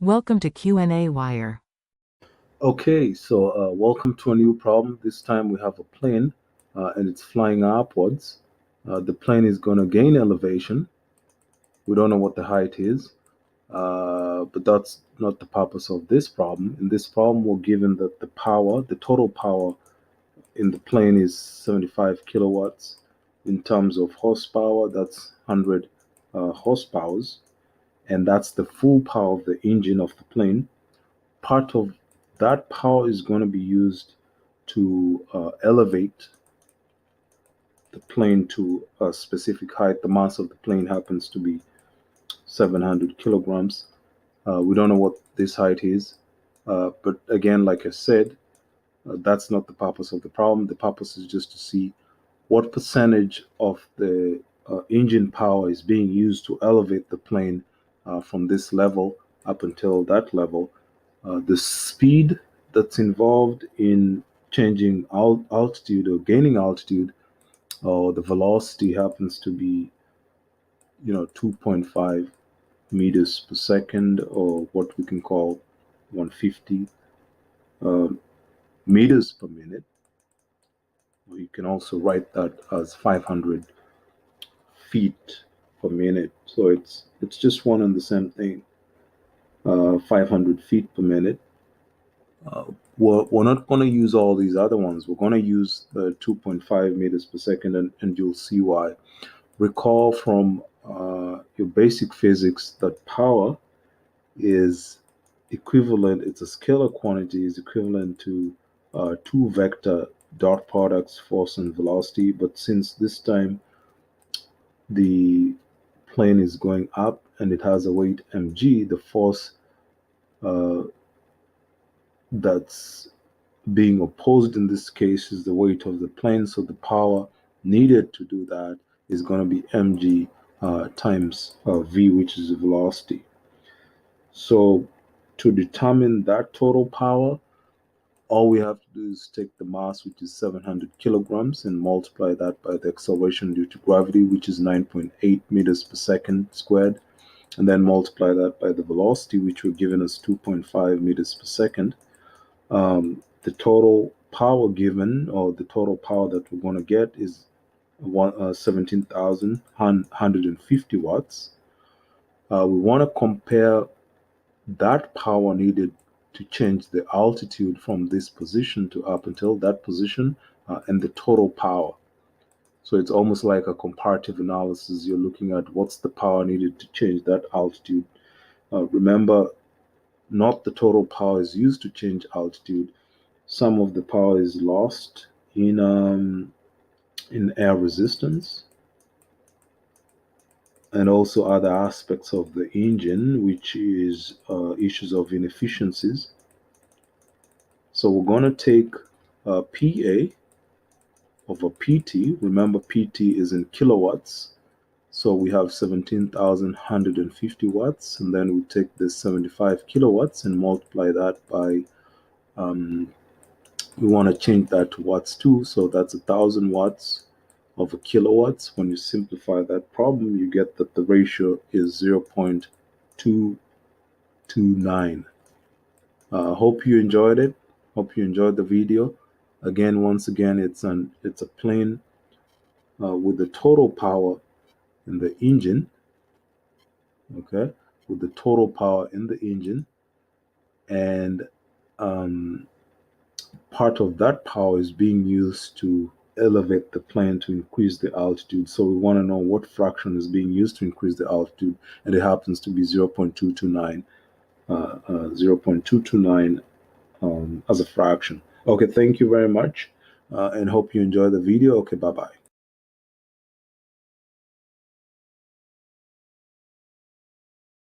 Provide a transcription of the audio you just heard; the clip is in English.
Welcome to qnawire. Okay, so welcome to a new problem. This time we have a plane and it's flying upwards. The plane is going to gain elevation. We don't know what the height is, but that's not the purpose of this problem. In this problem, we're given that the total power in the plane is 75 kilowatts. In terms of horsepower, that's 100 horsepowers, and that's the full power of the engine of the plane. Part of that power is going to be used to elevate the plane to a specific height. The mass of the plane happens to be 700 kilograms. We don't know what this height is, but again, like I said, that's not the purpose of the problem. The purpose is just to see what percentage of the engine power is being used to elevate the plane from this level up until that level. The speed that's involved in changing altitude or gaining altitude, or the velocity happens to be 2.5 meters per second, or what we can call 150 uh, meters per minute. You can also write that as 500 feet per minute. So it's just one and the same thing. 500 feet per minute. We're not going to use all these other ones. We're going to use 2.5 meters per second, and you'll see why. Recall from your basic physics that power is equivalent, it's a scalar quantity, is equivalent to two vector dot products, force and velocity. But since this time the plane is going up and it has a weight mg, the force uh, that's being opposed in this case is the weight of the plane. So the power needed to do that is going to be mg times v, which is the velocity. So to determine that total power, all we have to do is take the mass, which is 700 kilograms, and multiply that by the acceleration due to gravity, which is 9.8 meters per second squared, and then multiply that by the velocity, which were given as 2.5 meters per second. The total power given, or the total power that we're going to get, is 17,150 watts. We want to compare that power needed to change the altitude from this position to up until that position, and the total power. So it's almost like a comparative analysis. You're looking at what's the power needed to change that altitude. Remember, not the total power is used to change altitude. Some of the power is lost in air resistance, and also other aspects of the engine, which is issues of inefficiencies. So we're going to take PA over PT. Remember, PT is in kilowatts. So we have 17,150 watts, and then we take this 75 kilowatts and multiply that by, we want to change that to watts too. So that's 1,000 watts of a kilowatts. When you simplify that problem, you get that the ratio is 0.229. Hope you enjoyed it. Hope you enjoyed the video. Again, once again, it's a plane with the total power in the engine. Okay, with the total power in the engine, and part of that power is being used to elevate the plane to increase the altitude. So we want to know what fraction is being used to increase the altitude, and it happens to be 0.229, 0.229 as a fraction. Okay, thank you very much, and hope you enjoy the video. Okay, bye-bye.